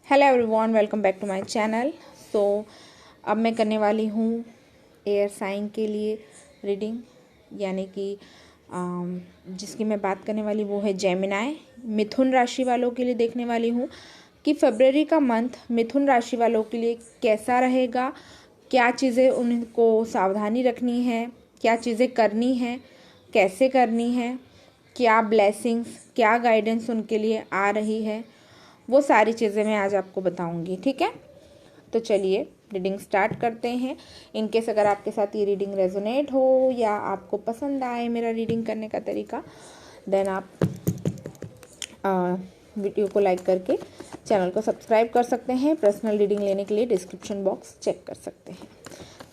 Hello everyone, welcome back to my channel. So अब मैं करने वाली हूँ एयर साइन के लिए रीडिंग, यानी कि जिसकी मैं बात करने वाली वो है जेमिनाई। मिथुन राशि वालों के लिए देखने वाली हूँ कि फरवरी का मंथ मिथुन राशि वालों के लिए कैसा रहेगा, क्या चीज़ें उनको सावधानी रखनी है, क्या चीज़ें करनी है, कैसे करनी है, क्या ब्लेसिंग्स, क्या गाइडेंस उनके लिए आ रही है, वो सारी चीज़ें मैं आज आपको बताऊंगी। ठीक है, तो चलिए रीडिंग स्टार्ट करते हैं। इनकेस अगर आपके साथ ये रीडिंग रेजोनेट हो या आपको पसंद आए मेरा रीडिंग करने का तरीका, देन आप वीडियो को लाइक करके चैनल को सब्सक्राइब कर सकते हैं। पर्सनल रीडिंग लेने के लिए डिस्क्रिप्शन बॉक्स चेक कर सकते हैं।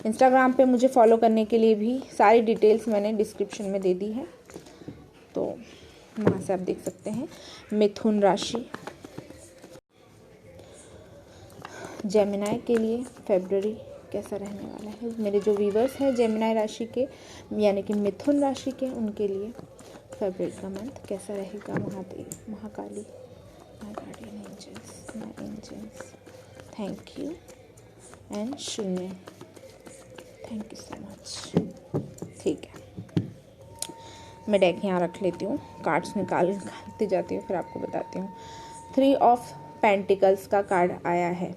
इंस्टाग्राम पे मुझे फॉलो करने के लिए भी सारी डिटेल्स मैंने डिस्क्रिप्शन में दे दी है, तो वहाँ से आप देख सकते हैं। मिथुन राशि जेमिनाई के लिए फेब्रुअरी कैसा रहने वाला है। मेरे जो व्यूवर्स हैं जेमिनाई राशि के, यानी कि मिथुन राशि के, उनके लिए फेब्रुअरी का मंथ कैसा रहेगा। Mahadev, Mahakali, my guardian angels, my angels, thank you and शून्य, थैंक यू सो मच। ठीक है, मैं डेक यहाँ रख लेती हूँ, कार्ड्स निकालती जाती हूँ, फिर आपको बताती हूँ। 3 ऑफ पेंटिकल्स का कार्ड आया है।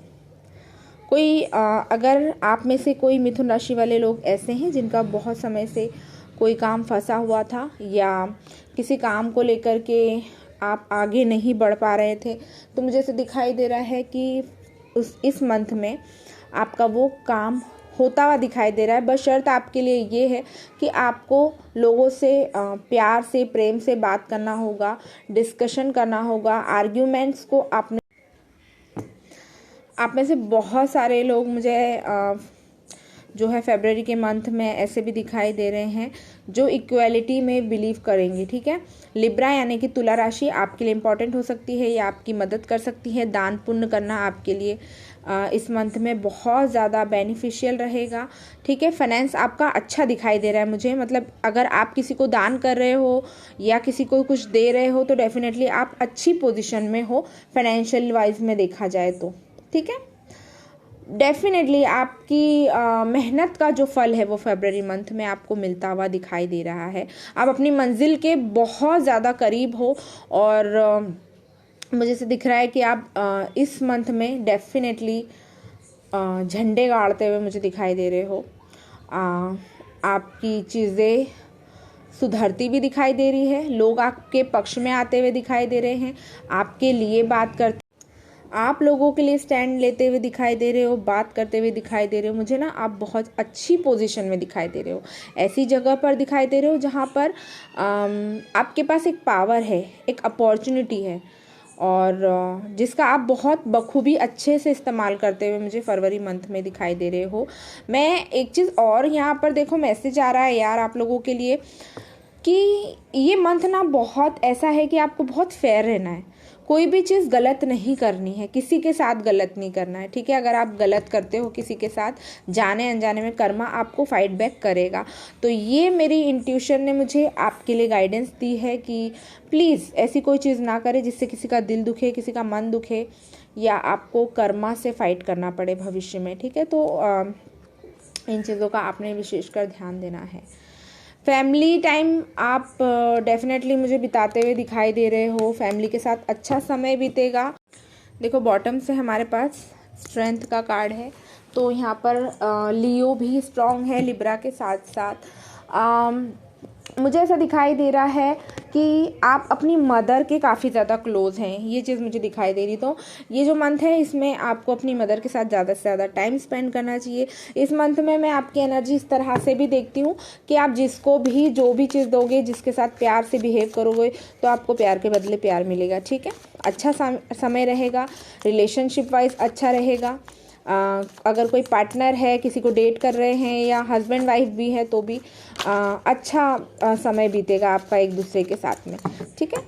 कोई अगर आप में से कोई मिथुन राशि वाले लोग ऐसे हैं जिनका बहुत समय से कोई काम फंसा हुआ था, या किसी काम को लेकर के आप आगे नहीं बढ़ पा रहे थे, तो मुझे ऐसे दिखाई दे रहा है कि इस मंथ में आपका वो काम होता हुआ दिखाई दे रहा है। बस शर्त आपके लिए ये है कि आपको लोगों से प्यार से, प्रेम से बात करना होगा, डिस्कशन करना होगा। आर्ग्यूमेंट्स को आप में से बहुत सारे लोग मुझे जो है फरवरी के मंथ में ऐसे भी दिखाई दे रहे हैं जो इक्वालिटी में बिलीव करेंगे। ठीक है, लिब्रा यानी कि तुला राशि आपके लिए इम्पॉर्टेंट हो सकती है या आपकी मदद कर सकती है। दान पुण्य करना आपके लिए इस मंथ में बहुत ज़्यादा बेनिफिशियल रहेगा। ठीक है, फाइनेंस आपका अच्छा दिखाई दे रहा है मुझे, मतलब अगर आप किसी को दान कर रहे हो या किसी को कुछ दे रहे हो तो डेफिनेटली आप अच्छी पोजीशन में हो फाइनेंशियल वाइज में देखा जाए तो। ठीक है, डेफिनेटली आपकी मेहनत का जो फल है वो फरवरी मंथ में आपको मिलता हुआ दिखाई दे रहा है। आप अपनी मंजिल के बहुत ज़्यादा करीब हो और मुझे से दिख रहा है कि आप इस मंथ में डेफिनेटली झंडे गाड़ते हुए मुझे दिखाई दे रहे हो। आपकी चीज़ें सुधरती भी दिखाई दे रही है, लोग आपके पक्ष में आते हुए दिखाई दे रहे हैं, आपके लिए बात करते, आप लोगों के लिए स्टैंड लेते हुए दिखाई दे रहे हो, बात करते हुए दिखाई दे रहे हो। मुझे ना आप बहुत अच्छी पोजीशन में दिखाई दे रहे हो, ऐसी जगह पर दिखाई दे रहे हो जहाँ पर आपके पास एक पावर है, एक अपॉर्चुनिटी है, और जिसका आप बहुत बखूबी अच्छे से इस्तेमाल करते हुए मुझे फरवरी मंथ में दिखाई दे रहे हो। मैं एक चीज़ और यहाँ पर देखो, मैसेज आ रहा है यार आप लोगों के लिए कि ये मंथ ना बहुत ऐसा है कि आपको बहुत फेयर रहना है, कोई भी चीज़ गलत नहीं करनी है, किसी के साथ गलत नहीं करना है। ठीक है, अगर आप गलत करते हो किसी के साथ, जाने अनजाने में कर्मा आपको फाइट बैक करेगा। तो ये मेरी इंट्यूशन ने मुझे आपके लिए गाइडेंस दी है कि प्लीज़ ऐसी कोई चीज़ ना करें जिससे किसी का दिल दुखे, किसी का मन दुखे, या आपको कर्मा से फाइट करना पड़े भविष्य में। ठीक है, तो इन चीज़ों का आपने विशेषकर ध्यान देना है। फैमिली टाइम आप डेफिनेटली मुझे बिताते हुए दिखाई दे रहे हो, फैमिली के साथ अच्छा समय बीतेगा। देखो बॉटम से हमारे पास स्ट्रेंथ का कार्ड है, तो यहाँ पर लियो भी स्ट्रॉन्ग है लिब्रा के साथ साथ। मुझे ऐसा दिखाई दे रहा है कि आप अपनी मदर के काफ़ी ज़्यादा क्लोज हैं, ये चीज़ मुझे दिखाई दे रही। तो ये जो मंथ है इसमें आपको अपनी मदर के साथ ज़्यादा से ज़्यादा टाइम स्पेंड करना चाहिए। इस मंथ में मैं आपकी एनर्जी इस तरह से भी देखती हूँ कि आप जिसको भी जो भी चीज़ दोगे, जिसके साथ प्यार से बिहेव करोगे, तो आपको प्यार के बदले प्यार मिलेगा। ठीक है, अच्छा समय रहेगा, रिलेशनशिप वाइज अच्छा रहेगा। अगर कोई पार्टनर है, किसी को डेट कर रहे हैं या हस्बैंड वाइफ भी है, तो भी अच्छा समय बीतेगा आपका एक दूसरे के साथ में। ठीक है,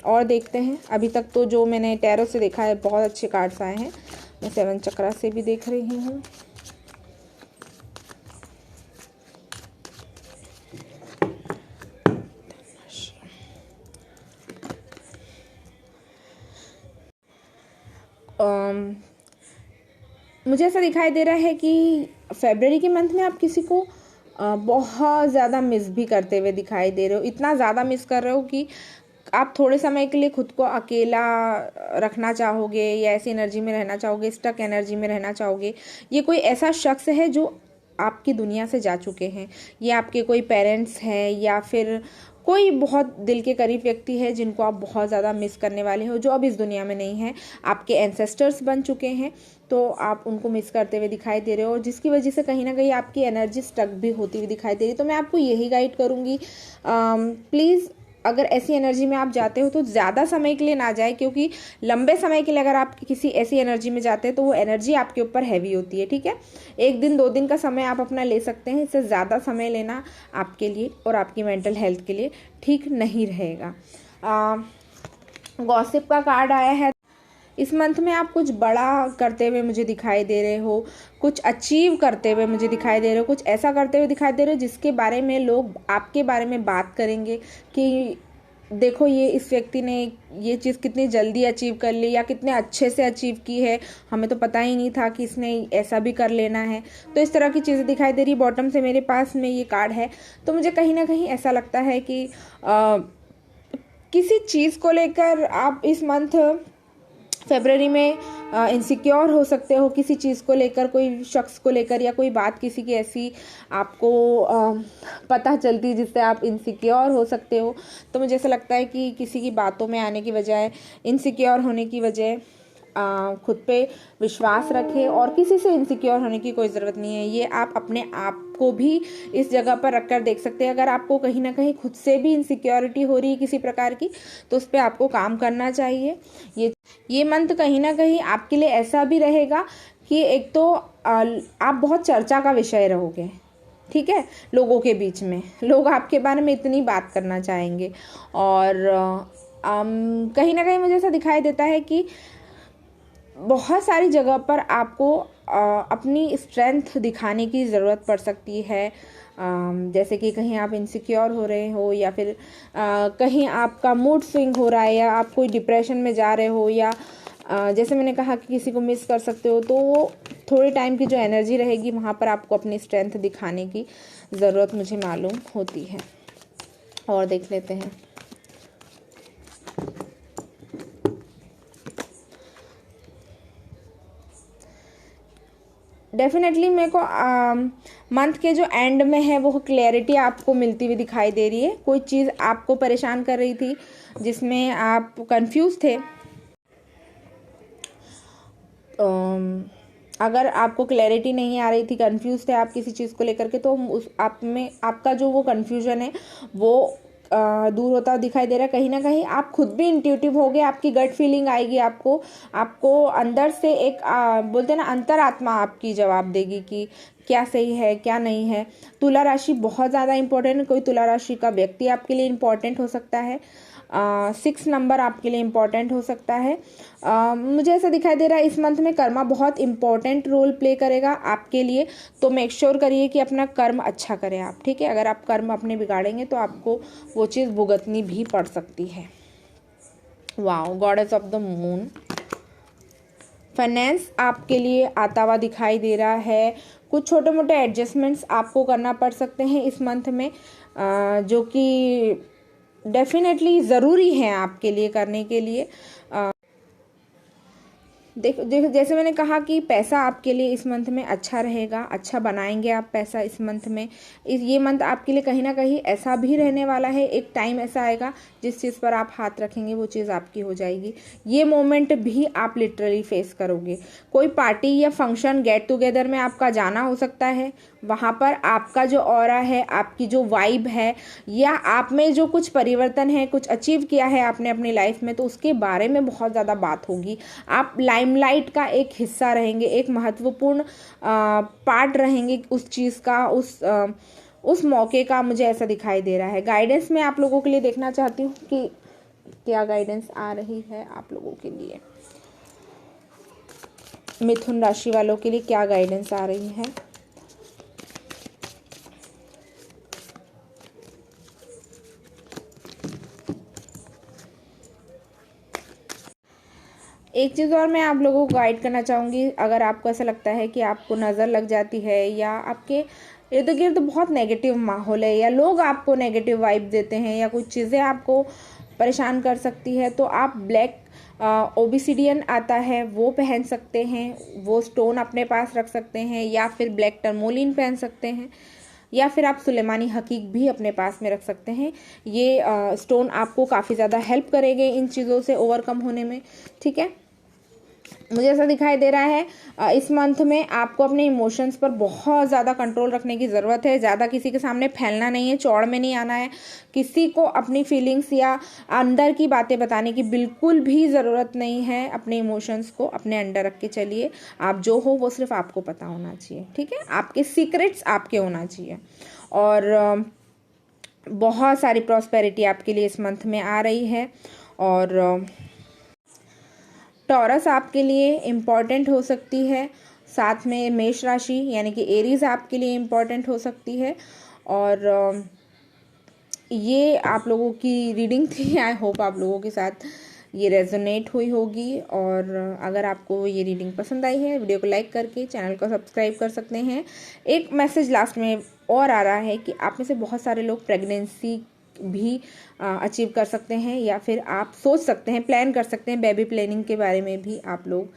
और देखते हैं। अभी तक तो जो मैंने टैरो से देखा है बहुत अच्छे कार्ड्स आए हैं। मैं 7 चक्रा से भी देख रही हूँ। मुझे ऐसा दिखाई दे रहा है कि फरवरी के मंथ में आप किसी को बहुत ज़्यादा मिस भी करते हुए दिखाई दे रहे हो, इतना ज़्यादा मिस कर रहे हो कि आप थोड़े समय के लिए खुद को अकेला रखना चाहोगे या ऐसी एनर्जी में रहना चाहोगे, स्टक एनर्जी में रहना चाहोगे। ये कोई ऐसा शख्स है जो आपकी दुनिया से जा चुके हैं, ये आपके कोई पेरेंट्स हैं या फिर कोई बहुत दिल के करीब व्यक्ति है जिनको आप बहुत ज़्यादा मिस करने वाले हो, जो अब इस दुनिया में नहीं है, आपके एंसेस्टर्स बन चुके हैं, तो आप उनको मिस करते हुए दिखाई दे रहे हो, जिसकी वजह से कहीं ना कहीं आपकी एनर्जी स्टक भी होती हुई दिखाई दे रही है। तो मैं आपको यही गाइड करूँगी, प्लीज़ अगर ऐसी एनर्जी में आप जाते हो तो ज़्यादा समय के लिए ना जाए, क्योंकि लंबे समय के लिए अगर आप किसी ऐसी एनर्जी में जाते हैं तो वो एनर्जी आपके ऊपर हैवी होती है, ठीक है। 1 दिन 2 दिन का समय आप अपना ले सकते हैं, इससे ज़्यादा समय लेना आपके लिए और आपकी मेंटल हेल्थ के लिए ठीक नहीं रहेगा। गॉसिप का कार्ड आया है। इस मंथ में आप कुछ बड़ा करते हुए मुझे दिखाई दे रहे हो, कुछ अचीव करते हुए मुझे दिखाई दे रहे हो, कुछ ऐसा करते हुए दिखाई दे रहे हो जिसके बारे में लोग आपके बारे में बात करेंगे कि देखो ये इस व्यक्ति ने ये चीज़ कितनी जल्दी अचीव कर ली या कितने अच्छे से अचीव की है, हमें तो पता ही नहीं था कि इसने ऐसा भी कर लेना है। तो इस तरह की चीज़ें दिखाई दे रही। बॉटम से मेरे पास में ये कार्ड है, तो मुझे कहीं ना कहीं ऐसा लगता है कि किसी चीज़ को लेकर आप इस मंथ फरवरी में इनसिक्योर हो सकते हो, किसी चीज़ को लेकर, कोई शख्स को लेकर या कोई बात किसी की ऐसी आपको पता चलती जिससे आप इनसिक्योर हो सकते हो। तो मुझे ऐसा लगता है कि किसी की बातों में आने की बजाय, इनसिक्योर होने की बजाय खुद पे विश्वास रखें और किसी से इनसिक्योर होने की कोई ज़रूरत नहीं है। ये आप अपने आप को भी इस जगह पर रखकर देख सकते हैं। अगर आपको कहीं ना कहीं खुद से भी इनसिक्योरिटी हो रही है किसी प्रकार की, तो उस पर आपको काम करना चाहिए। ये मंथ कहीं ना कहीं आपके लिए ऐसा भी रहेगा कि एक तो आप बहुत चर्चा का विषय रहोगे, ठीक है। लोगों के बीच में लोग आपके बारे में इतनी बात करना चाहेंगे और कहीं ना कहीं मुझे ऐसा दिखाई देता है कि बहुत सारी जगह पर आपको अपनी स्ट्रेंथ दिखाने की ज़रूरत पड़ सकती है। जैसे कि कहीं आप इनसिक्योर हो रहे हो या फिर कहीं आपका मूड स्विंग हो रहा है या आप कोई डिप्रेशन में जा रहे हो या जैसे मैंने कहा कि किसी को मिस कर सकते हो, तो वो थोड़े टाइम की जो एनर्जी रहेगी वहाँ पर आपको अपनी स्ट्रेंथ दिखाने की ज़रूरत मुझे मालूम होती है। और देख लेते हैं। डेफिनेटली मेरे को मंथ के जो एंड में है वो क्लैरिटी आपको मिलती हुई दिखाई दे रही है। कोई चीज़ आपको परेशान कर रही थी जिसमें आप कंफ्यूज थे, अगर आपको क्लैरिटी नहीं आ रही थी, कंफ्यूज थे आप किसी चीज़ को लेकर के, तो उस आप में आपका जो वो कन्फ्यूजन है वो दूर होता दिखाई दे रहा है। कहीं ना कहीं आप खुद भी इंट्यूटिव होगे, आपकी गट फीलिंग आएगी, आपको अंदर से एक बोलते हैं ना, अंतरात्मा आपकी जवाब देगी कि क्या सही है क्या नहीं है। तुला राशि बहुत ज़्यादा इंपॉर्टेंट है। कोई तुला राशि का व्यक्ति आपके लिए इम्पोर्टेंट हो सकता है। 6 नंबर आपके लिए इम्पॉर्टेंट हो सकता है। मुझे ऐसा दिखाई दे रहा है इस मंथ में कर्मा बहुत इम्पॉर्टेंट रोल प्ले करेगा आपके लिए, तो मेक श्योर करिए कि अपना कर्म अच्छा करें आप, ठीक है। अगर आप कर्म अपने बिगाड़ेंगे तो आपको वो चीज़ भुगतनी भी पड़ सकती है। Wow, goddess of the moon. Finance आपके लिए आता हुआ दिखाई दे रहा है। कुछ छोटे मोटे एडजस्टमेंट्स आपको करना पड़ सकते हैं इस मंथ में, जो कि डेफिनेटली ज़रूरी है आपके लिए करने के लिए। देखो जैसे मैंने कहा कि पैसा आपके लिए इस मंथ में अच्छा रहेगा, अच्छा बनाएंगे आप पैसा इस मंथ में। ये मंथ आपके लिए कहीं ना कहीं ऐसा भी रहने वाला है, एक टाइम ऐसा आएगा जिस चीज़ पर आप हाथ रखेंगे वो चीज़ आपकी हो जाएगी। ये मोमेंट भी आप लिटरली फेस करोगे। कोई पार्टी या फंक्शन गेट टुगेदर में आपका जाना हो सकता है, वहाँ पर आपका जो ऑरा है, आपकी जो वाइब है या आप में जो कुछ परिवर्तन है, कुछ अचीव किया है आपने अपनी लाइफ में, तो उसके बारे में बहुत ज़्यादा बात होगी। आप लाइमलाइट का एक हिस्सा रहेंगे, एक महत्वपूर्ण पार्ट रहेंगे उस चीज़ का, उस मौके का। मुझे ऐसा दिखाई दे रहा है। गाइडेंस में आप लोगों के लिए देखना चाहती हूँ कि क्या गाइडेंस आ रही है आप लोगों के लिए। मिथुन राशि वालों के लिए क्या गाइडेंस आ रही है। एक चीज़ और मैं आप लोगों को गाइड करना चाहूँगी, अगर आपको ऐसा लगता है कि आपको नज़र लग जाती है या आपके इर्द गिर्द बहुत नेगेटिव माहौल है या लोग आपको नेगेटिव वाइब देते हैं या कुछ चीज़ें आपको परेशान कर सकती है, तो आप ब्लैक ओबिसिडियन आता है वो पहन सकते हैं, वो स्टोन अपने पास रख सकते हैं, या फिर ब्लैक टर्मोलिन पहन सकते हैं, या फिर आप सुलेमानी हकीक भी अपने पास में रख सकते हैं। ये स्टोन आपको काफ़ी ज़्यादा हेल्प करेंगे इन चीज़ों से ओवरकम होने में। ठीक है, मुझे ऐसा दिखाई दे रहा है इस मंथ में आपको अपने इमोशंस पर बहुत ज़्यादा कंट्रोल रखने की ज़रूरत है। ज़्यादा किसी के सामने फैलना नहीं है, चौड़ में नहीं आना है, किसी को अपनी फीलिंग्स या अंदर की बातें बताने की बिल्कुल भी ज़रूरत नहीं है। अपने इमोशंस को अपने अंडर रख के चलिए। आप जो हो वो सिर्फ आपको पता होना चाहिए। ठीक है, आपके सीक्रेट्स आपके होना चाहिए। और बहुत सारी प्रॉस्पेरिटी आपके लिए इस मंथ में आ रही है। और टॉरस आपके लिए इम्पॉर्टेंट हो सकती है, साथ में मेष राशि यानी कि एरीज आपके लिए इम्पॉर्टेंट हो सकती है। और ये आप लोगों की रीडिंग थी। आई होप आप लोगों के साथ ये रेजोनेट हुई होगी। और अगर आपको ये रीडिंग पसंद आई है, वीडियो को लाइक करके चैनल को सब्सक्राइब कर सकते हैं। एक मैसेज लास्ट में और आ रहा है कि आप में से बहुत सारे लोग प्रेगनेंसी भी अचीव कर सकते हैं, या फिर आप सोच सकते हैं, प्लान कर सकते हैं, बेबी प्लानिंग के बारे में भी आप लोग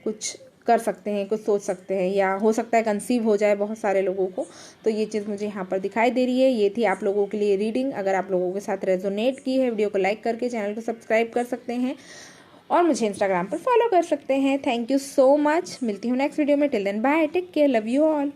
कुछ कर सकते हैं, कुछ सोच सकते हैं, या हो सकता है कंसीव हो जाए बहुत सारे लोगों को। तो ये चीज़ मुझे यहाँ पर दिखाई दे रही है। ये थी आप लोगों के लिए रीडिंग। अगर आप लोगों के साथ रेजोनेट की है, वीडियो को लाइक करके चैनल को सब्सक्राइब कर सकते हैं और मुझे इंस्टाग्राम पर फॉलो कर सकते हैं। Thank you so much. मिलती हूँ नेक्स्ट वीडियो में। Till then bye, take care, love you all.